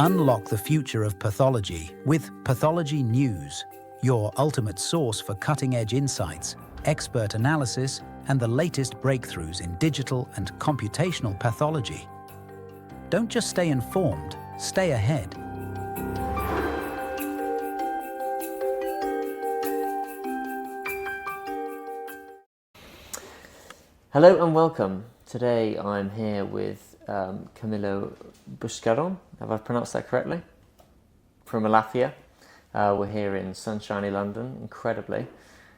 Unlock the future of pathology with Pathology News, your ultimate source for cutting-edge insights, expert analysis, and the latest breakthroughs in digital and computational pathology. Don't just stay informed, stay ahead. Hello and welcome. Today I'm here with Camilo Buscaron, have I pronounced that correctly? From ALAFIA. We're here in sunshiny London, incredibly.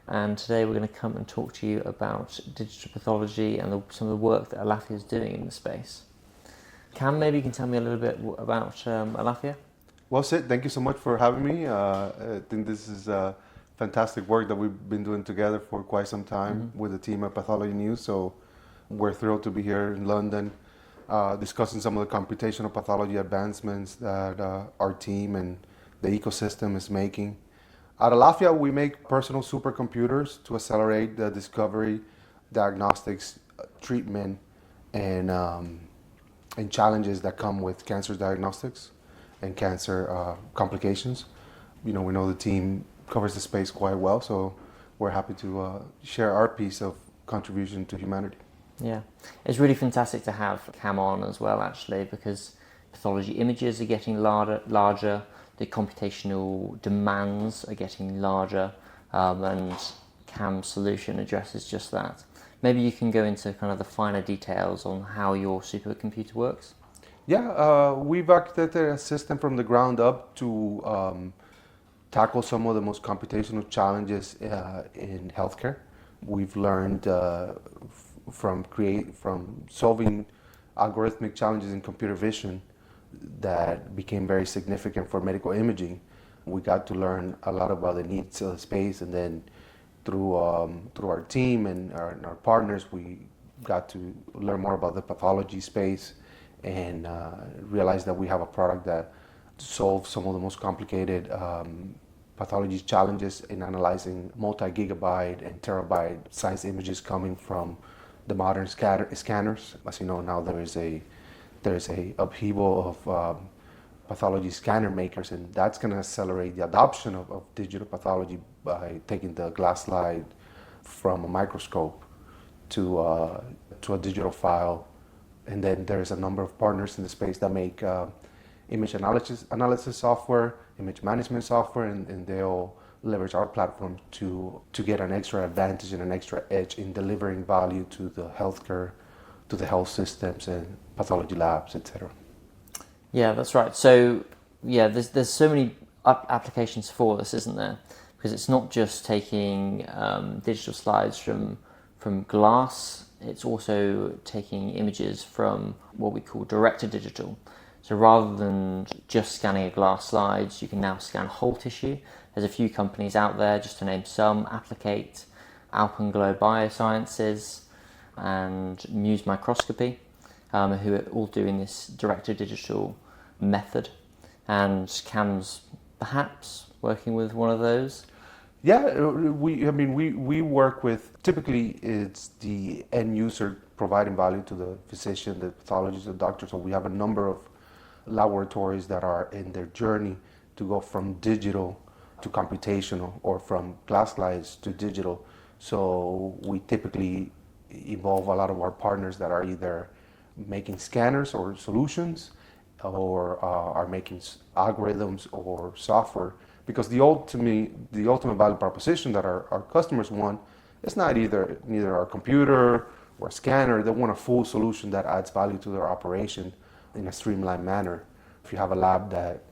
And today we're going to come and talk to you about digital pathology and some of the work that ALAFIA is doing in the space. Cam, maybe you can tell me a little bit about ALAFIA? Well, Sid, thank you so much for having me. I think this is fantastic work that we've been doing together for quite some time with the team at Pathology News. So we're thrilled to be here in London discussing some of the computational pathology advancements that our team and the ecosystem is making. At ALAFIA, we make personal supercomputers to accelerate the discovery, diagnostics, treatment, and challenges that come with cancer diagnostics and cancer complications. You know, we know the team covers the space quite well, so we're happy to share our piece of contribution to humanity. Yeah, it's really fantastic to have Cam on as well, actually, because pathology images are getting larger, the computational demands are getting larger, and Cam's solution addresses just that. Maybe you can go into kind of the finer details on how your supercomputer works? Yeah, we've architected a system from the ground up to tackle some of the most computational challenges in healthcare. We've learned from solving algorithmic challenges in computer vision that became very significant for medical imaging. We got to learn a lot about the needs of the space, and then through our team and our partners, we got to learn more about the pathology space and realize that we have a product that solves some of the most complicated pathology challenges in analyzing multi-gigabyte and terabyte size images coming from the modern scanners. As you know, now there is a upheaval of pathology scanner makers, and that's going to accelerate the adoption of digital pathology by taking the glass slide from a microscope to a digital file. And then there's a number of partners in the space that make image analysis software, image management software, and they'll leverage our platform to get an extra advantage and an extra edge in delivering value to the healthcare, to the health systems and pathology labs, etc. Yeah, that's right. So yeah, there's so many applications for this, isn't there? Because it's not just taking digital slides from glass, it's also taking images from what we call direct-to-digital. So rather than just scanning a glass slide, you can now scan whole tissue. There's a few companies out there, just to name some, Applicate, Alpenglow Biosciences, and Muse Microscopy, who are all doing this direct-to-digital method. And Cam's perhaps working with one of those. Yeah, we work with, typically it's the end user providing value to the physician, the pathologist, the doctor. So we have a number of laboratories that are in their journey to go from digital to computational, or from glass slides to digital. So we typically involve a lot of our partners that are either making scanners or solutions, or are making algorithms or software. Because the ultimate value proposition that our customers want is not neither our computer or a scanner. They want a full solution that adds value to their operation in a streamlined manner. If you have a lab that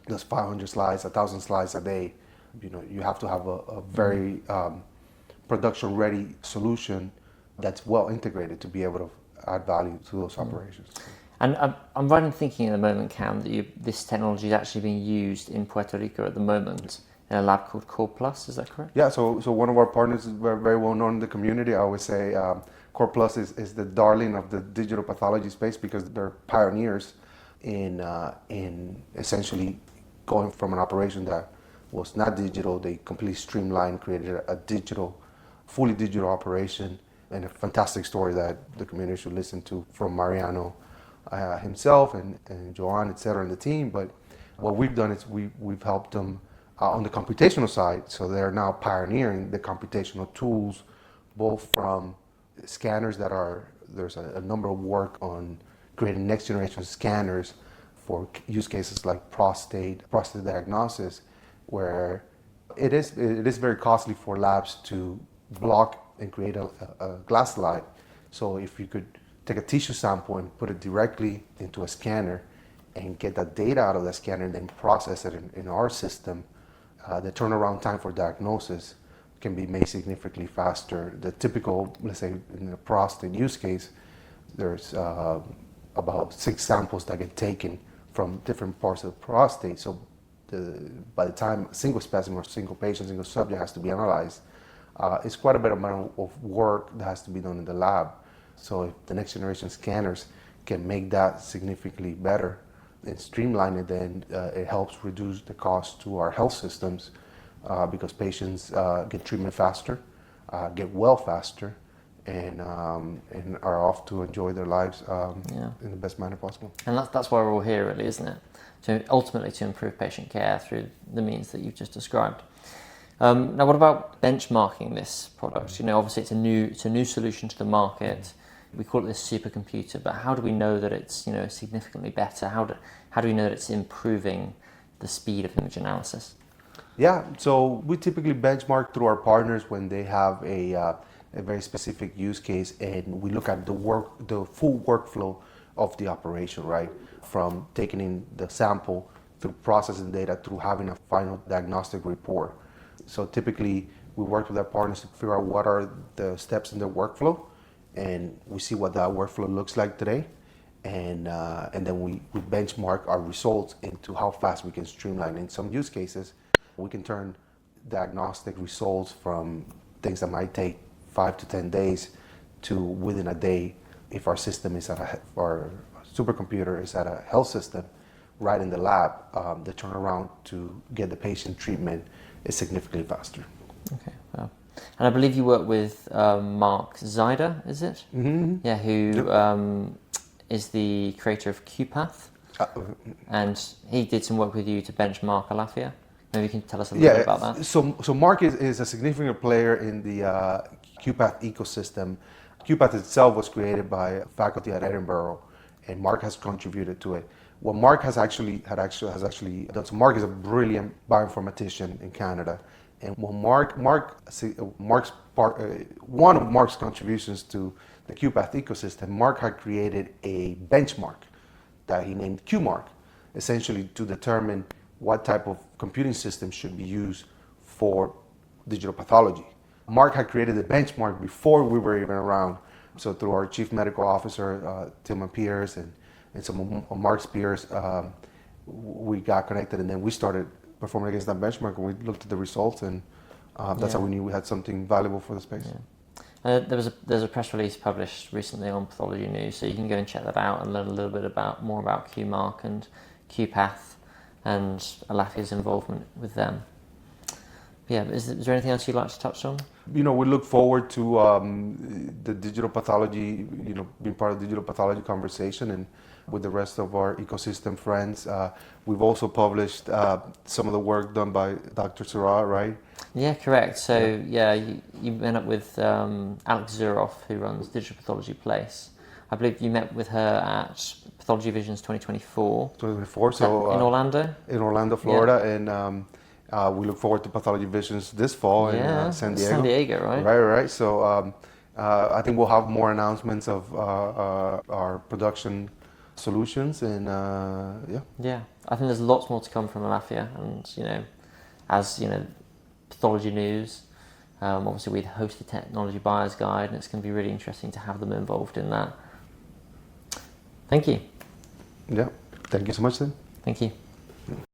does 500 slides, 1,000 slides a day, you have to have a very production-ready solution that's well integrated to be able to add value to those operations. And I'm right in thinking at the moment, Cam, that this technology is actually being used in Puerto Rico at the moment in a lab called CorePlus, is that correct? Yeah, so one of our partners is very well known in the community. I always say CorePlus is the darling of the digital pathology space, because they're pioneers in essentially going from an operation that was not digital. They completely streamlined, created a fully digital operation, and a fantastic story that the community should listen to from Mariano himself and Joanne, et cetera, and the team. But what we've done is we've helped them on the computational side. So they're now pioneering the computational tools, both from scanners there's a number of work on creating next generation scanners for use cases like prostate diagnosis, where it is very costly for labs to block and create a glass slide. So if you could take a tissue sample and put it directly into a scanner and get that data out of the scanner and then process it in our system, the turnaround time for diagnosis can be made significantly faster. The typical, let's say in the prostate use case, there's about 6 samples that get taken from different parts of the prostate. So by the time a single specimen or single patient, single subject has to be analyzed, it's quite a bit amount of work that has to be done in the lab. So if the next generation scanners can make that significantly better and streamline it, then it helps reduce the cost to our health systems because patients get treatment faster, get well faster, and are off to enjoy their lives in the best manner possible. And that's why we're all here, really, isn't it? Ultimately to improve patient care through the means that you've just described. Now, what about benchmarking this product? Obviously it's a new solution to the market. We call it this supercomputer, but how do we know that it's significantly better? How do we know that it's improving the speed of image analysis? Yeah, so we typically benchmark through our partners when they have a very specific use case, and we look at the full workflow of the operation, right? From taking in the sample, through processing data, through having a final diagnostic report. So typically we work with our partners to figure out what are the steps in their workflow, and we see what that workflow looks like today, and then we benchmark our results into how fast we can streamline. In some use cases, we can turn diagnostic results from things that might take 5 to 10 days to within a day if our system is our supercomputer is at a health system right in the lab. The turnaround to get the patient treatment is significantly faster. Okay, wow. And I believe you work with Mark Zyder, is it? Mm-hmm. Yeah, who is the creator of QPath. And he did some work with you to benchmark ALAFIA. Maybe you can tell us a little bit about that. So Mark is a significant player in the QPath ecosystem. QPath itself was created by faculty at Edinburgh, and Mark has contributed to it. What Mark has actually done. So Mark is a brilliant bioinformatician in Canada, and when one of Mark's contributions to the QPath ecosystem, Mark had created a benchmark that he named QMark, essentially to determine what type of computing system should be used for digital pathology. Mark had created the benchmark before we were even around. So through our chief medical officer, Tillman Pierce, and some of Mark's peers, we got connected, and then we started performing against that benchmark, and we looked at the results, and that's how we knew we had something valuable for the space. Yeah. There's a press release published recently on Pathology News, so you can go and check that out and learn a little bit more about QMark and QPath and ALAFIA's involvement with them. Yeah, is there anything else you'd like to touch on? We look forward to the digital pathology, being part of the digital pathology conversation, and with the rest of our ecosystem friends. We've also published some of the work done by Dr. Surah, right? Yeah, correct. So you met up with Alex Zuroff, who runs Digital Pathology Place. I believe you met with her at Pathology Visions 2024. 2024, so in Orlando? In Orlando, Florida, and we look forward to Pathology Visions this fall in San Diego. San Diego, right? Right. So I think we'll have more announcements of our production solutions, and Yeah, I think there's lots more to come from ALAFIA, and as Pathology News. Obviously, we host the Technology Buyer's Guide, and it's going to be really interesting to have them involved in that. Thank you. Yeah, thank you so much, then. Thank you.